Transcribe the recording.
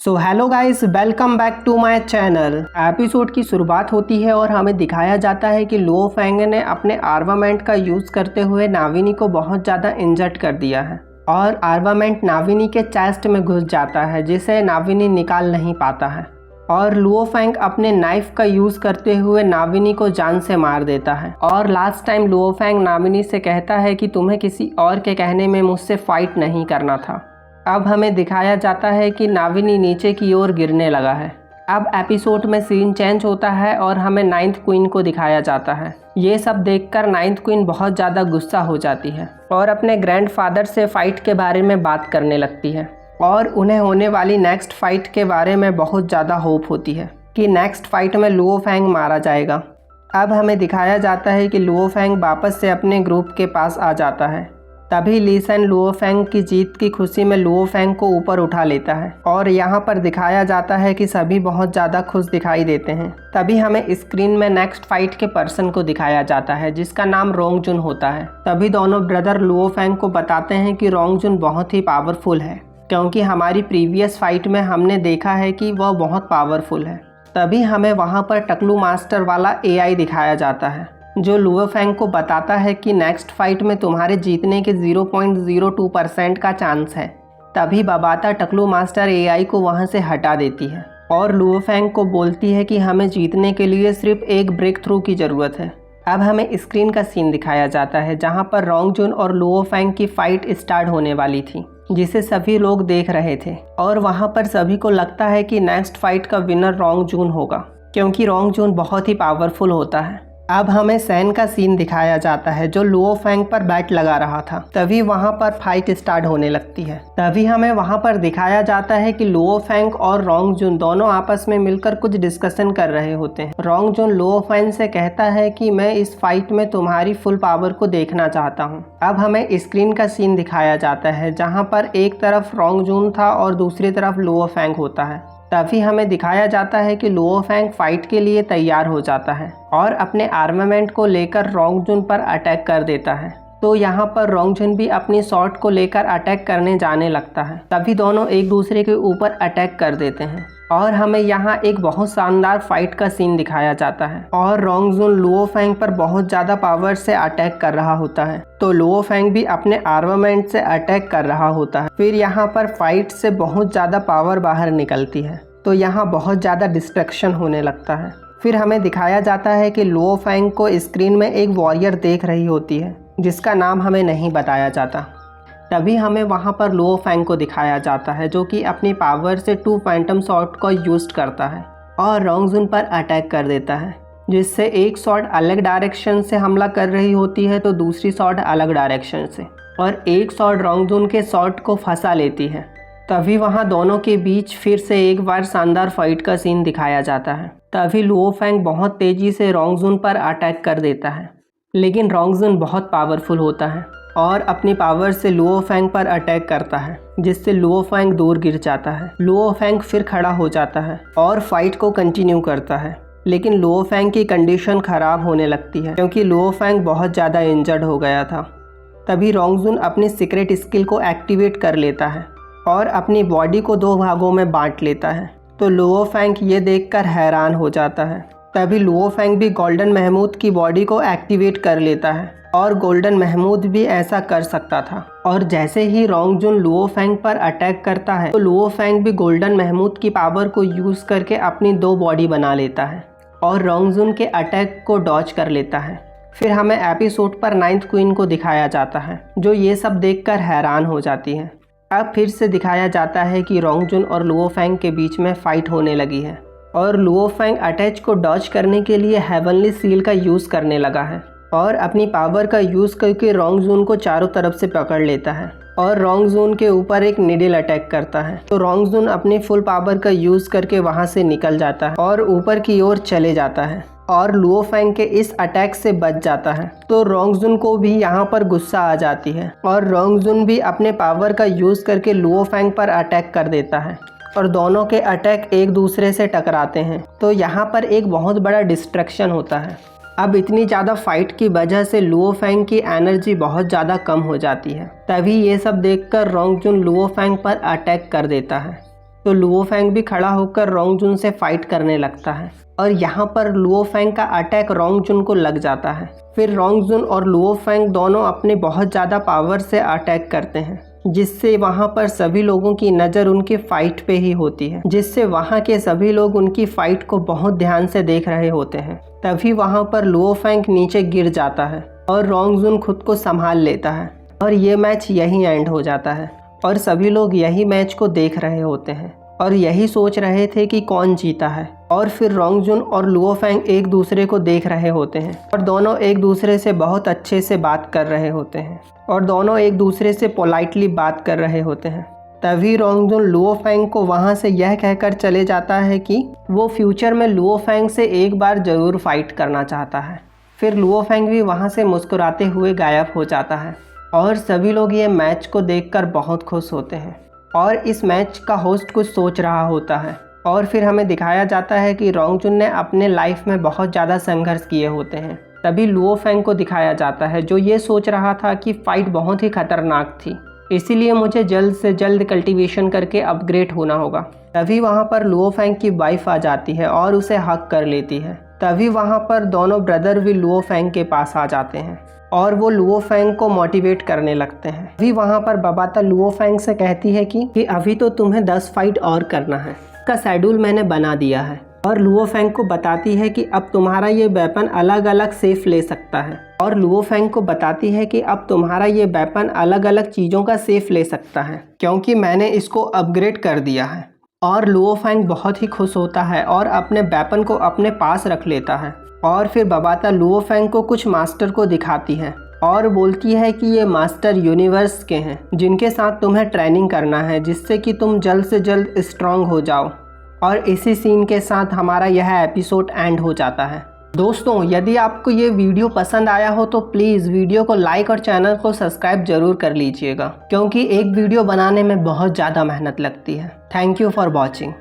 So hello guys, welcome back to my channel. Episode की शुरुआत होती है और हमें दिखाया जाता है कि लुओ फेंग ने अपने आर्मामेंट का यूज़ करते हुए नाविनी को बहुत ज़्यादा इंजर्ड कर दिया है और आर्मामेंट नाविनी के चेस्ट में घुस जाता है जिसे नाविनी निकाल नहीं पाता है और लुओ फेंग अपने नाइफ का यूज़ करते हुए नाविनी को जान से मार देता है। और लास्ट टाइम लुओ फेंग नाविनी से कहता है कि तुम्हें किसी और के कहने में मुझसे फाइट नहीं करना था। अब हमें दिखाया जाता है कि नाविनी नीचे की ओर गिरने लगा है। अब एपिसोड में सीन चेंज होता है और हमें नाइन्थ क्वीन को दिखाया जाता है। ये सब देखकर नाइन्थ क्वीन बहुत ज़्यादा गुस्सा हो जाती है और अपने ग्रैंडफादर से फाइट के बारे में बात करने लगती है और उन्हें होने वाली नेक्स्ट फाइट के बारे में बहुत ज़्यादा होप होती है कि नेक्स्ट फाइट में लुओ फेंग मारा जाएगा। अब हमें दिखाया जाता है कि लुओ फेंग वापस से अपने ग्रुप के पास आ जाता है। तभी ली सेन लुओ फेंग की जीत की खुशी में लुओ फेंग को ऊपर उठा लेता है और यहाँ पर दिखाया जाता है कि सभी बहुत ज़्यादा खुश दिखाई देते हैं। तभी हमें स्क्रीन में नेक्स्ट फाइट के पर्सन को दिखाया जाता है जिसका नाम रोंग जुन होता है। तभी दोनों ब्रदर लुओ फेंग को बताते हैं कि रोंग जुन बहुत ही पावरफुल है क्योंकि हमारी प्रीवियस फाइट में हमने देखा है कि वह बहुत पावरफुल है। तभी हमें वहाँ पर टकलू मास्टर वाला AI दिखाया जाता है जो लुओ फेंग को बताता है कि नेक्स्ट फाइट में तुम्हारे जीतने के 0.02% का चांस है। तभी बबाता टकलू मास्टर AI को वहां से हटा देती है और लुओ फेंग को बोलती है कि हमें जीतने के लिए सिर्फ एक ब्रेक थ्रू की ज़रूरत है। अब हमें स्क्रीन का सीन दिखाया जाता है जहां पर रोंग जुन और लुओ फेंग की फ़ाइट स्टार्ट होने वाली थी जिसे सभी लोग देख रहे थे और वहां पर सभी को लगता है कि नेक्स्ट फाइट का विनर रोंग जुन होगा क्योंकि रोंग जुन बहुत ही पावरफुल होता है। अब हमें सैन का सीन दिखाया जाता है जो लुओ फेंग पर बैट लगा रहा था। तभी वहां पर फाइट स्टार्ट होने लगती है। तभी हमें वहां पर दिखाया जाता है कि लुओ फेंग और रोंग जुन दोनों आपस में मिलकर कुछ डिस्कशन कर रहे होते हैं। रोंग जुन लुओ फेंग से कहता है कि मैं इस फाइट में तुम्हारी फुल पावर को देखना चाहता हूँ। अब हमें स्क्रीन का सीन दिखाया जाता है जहाँ पर एक तरफ रोंग जुन था और दूसरी तरफ लुओ फेंग होता है। तभी हमें दिखाया जाता है कि लुओ फेंग फाइट के लिए तैयार हो जाता है और अपने आर्मामेंट को लेकर रोंग जुन पर अटैक कर देता है। तो यहाँ पर रोंग जुन भी अपनी शॉट को लेकर अटैक करने जाने लगता है। तभी दोनों एक दूसरे के ऊपर अटैक कर देते हैं और हमें यहाँ एक बहुत शानदार फाइट का सीन दिखाया जाता है और रोंग जुन लुओ फेंग पर बहुत ज़्यादा पावर से अटैक कर रहा होता है तो लुओ फेंग भी अपने आर्मामेंट से अटैक कर रहा होता है। फिर यहाँ पर फाइट से बहुत ज़्यादा पावर बाहर निकलती है तो यहाँ बहुत ज़्यादा डिस्ट्रैक्शन होने लगता है। फिर हमें दिखाया जाता है कि लुओ फेंग को स्क्रीन में एक वॉरियर देख रही होती है जिसका नाम हमें नहीं बताया जाता। तभी हमें वहाँ पर लुओ फेंग को दिखाया जाता है जो कि अपनी पावर से 2 फैंटम शॉट को यूज करता है और रोंग जुन पर अटैक कर देता है जिससे एक शॉट अलग डायरेक्शन से हमला कर रही होती है तो दूसरी शॉट अलग डायरेक्शन से और एक शॉट रोंग जुन के शॉट को फंसा लेती है। तभी वहाँ दोनों के बीच फिर से एक बार शानदार फाइट का सीन दिखाया जाता है। तभी लुओ फेंग बहुत तेज़ी से रोंग जुन पर अटैक कर देता है लेकिन रोंग जुन बहुत पावरफुल होता है और अपनी पावर से लुओ फेंग पर अटैक करता है जिससे लुओ फेंग दूर गिर जाता है। लुओ फेंग फिर खड़ा हो जाता है और फाइट को कंटिन्यू करता है लेकिन लुओ फेंग की कंडीशन ख़राब होने लगती है क्योंकि लुओ फेंग बहुत ज़्यादा इंजर्ड हो गया था। तभी रोंग जुन अपनी सीक्रेट स्किल को एक्टिवेट कर लेता है और अपनी बॉडी को 2 भागों में बांट लेता है तो लुओ फेंग ये देखकर हैरान हो जाता है। तभी लुओ फेंग भी गोल्डन महमूद की बॉडी को एक्टिवेट कर लेता है और गोल्डन महमूद भी ऐसा कर सकता था और जैसे ही रोंग जुन लुओ फेंग पर अटैक करता है तो लुओ फेंग भी गोल्डन महमूद की पावर को यूज़ करके अपनी 2 बॉडी बना लेता है और रोंग जुन के अटैक को डॉज कर लेता है। फिर हमें एपिसोड पर 9th क्वीन को दिखाया जाता है जो ये सब देखकर हैरान हो जाती है। अब फिर से दिखाया जाता है कि रोंग जुन और लुओ फेंग के बीच में फाइट होने लगी है और लुओ फेंग अटैच को डॉज करने के लिए हेवनली सील का यूज़ करने लगा है और अपनी पावर का यूज़ करके रोंग जुन को चारों तरफ से पकड़ लेता है और रोंग जुन के ऊपर एक निडल अटैक करता है तो रोंग जुन अपनी फुल पावर का यूज़ करके वहाँ से निकल जाता है और ऊपर की ओर चले जाता है और लुओ फेंग के इस अटैक से बच जाता है। तो रोंग जुन को भी यहाँ पर गुस्सा आ जाती है और रोंग जुन भी अपने पावर का यूज़ करके लुओ फेंग पर अटैक कर देता है और दोनों के अटैक एक दूसरे से टकराते हैं तो यहाँ पर एक बहुत बड़ा डिस्ट्रैक्शन होता है। अब इतनी ज़्यादा फाइट की वजह से लुओ फेंग की एनर्जी बहुत ज़्यादा कम हो जाती है। तभी ये सब देखकर रोंग जुन लुओ फेंग पर अटैक कर देता है तो लुओ फेंग भी खड़ा होकर रोंगजुन से फाइट करने लगता है और यहाँ पर लुओ फेंग का अटैक रोंगजुन को लग जाता है। फिर रोंगजुन और लुओ फेंग दोनों अपने बहुत ज़्यादा पावर से अटैक करते हैं, जिससे वहाँ पर सभी लोगों की नज़र उनकी फ़ाइट पे ही होती है, जिससे वहाँ के सभी लोग उनकी फ़ाइट को बहुत ध्यान से देख रहे होते हैं। तभी वहाँ पर लुओ फेंग नीचे गिर जाता है और रोंगजुन खुद को संभाल लेता है और ये मैच यहीं एंड हो जाता है और सभी लोग यही मैच को देख रहे होते हैं और यही सोच रहे थे कि कौन जीता है। और फिर रोंगजुन और लुओ फेंग एक दूसरे को देख रहे होते हैं और दोनों एक दूसरे से बहुत अच्छे से बात कर रहे होते हैं और दोनों एक दूसरे से पोलाइटली बात कर रहे होते हैं। तभी रोंगजुन लुओ फेंग को वहाँ से यह कहकर चले जाता है कि वो फ्यूचर में लुओ फेंग से एक बार ज़रूर फाइट करना चाहता है। फिर लुओ फेंग भी वहाँ से मुस्कुराते हुए गायब हो जाता है और सभी लोग ये मैच को देखकर बहुत खुश होते हैं और इस मैच का होस्ट कुछ सोच रहा होता है। और फिर हमें दिखाया जाता है कि रोंगजुन ने अपने लाइफ में बहुत ज़्यादा संघर्ष किए होते हैं। तभी लुओ फेंग को दिखाया जाता है जो ये सोच रहा था कि फ़ाइट बहुत ही खतरनाक थी, इसीलिए मुझे जल्द से जल्द कल्टीवेशन करके अपग्रेड होना होगा। तभी वहाँ पर लुओ फेंग की वाइफ आ जाती है और उसे हक कर लेती है। तभी वहाँ पर दोनों ब्रदर भी लुओ फेंग के पास आ जाते हैं और वो लुओ फेंग को मोटिवेट करने लगते हैं। अभी वहाँ पर बबाता लुओ फेंग से कहती है कि अभी तो तुम्हें 10 फाइट और करना है, इसका शेड्यूल मैंने बना दिया है। और लुओ फेंग को बताती है कि अब तुम्हारा ये वेपन अलग अलग सेफ ले सकता है और लुओ फेंग को बताती है कि अब तुम्हारा ये वेपन अलग अलग चीज़ों का सेफ ले सकता है क्योंकि मैंने इसको अपग्रेड कर दिया है। और लुओ फेंग बहुत ही खुश होता है और अपने वेपन को अपने पास रख लेता है। और फिर बबाता लुओ फेंग को कुछ मास्टर को दिखाती है और बोलती है कि ये मास्टर यूनिवर्स के हैं जिनके साथ तुम्हें ट्रेनिंग करना है जिससे कि तुम जल्द से जल्द स्ट्रांग हो जाओ। और इसी सीन के साथ हमारा यह एपिसोड एंड हो जाता है। दोस्तों, यदि आपको ये वीडियो पसंद आया हो तो प्लीज़ वीडियो को लाइक और चैनल को सब्सक्राइब जरूर कर लीजिएगा क्योंकि एक वीडियो बनाने में बहुत ज़्यादा मेहनत लगती है। Thank you for watching.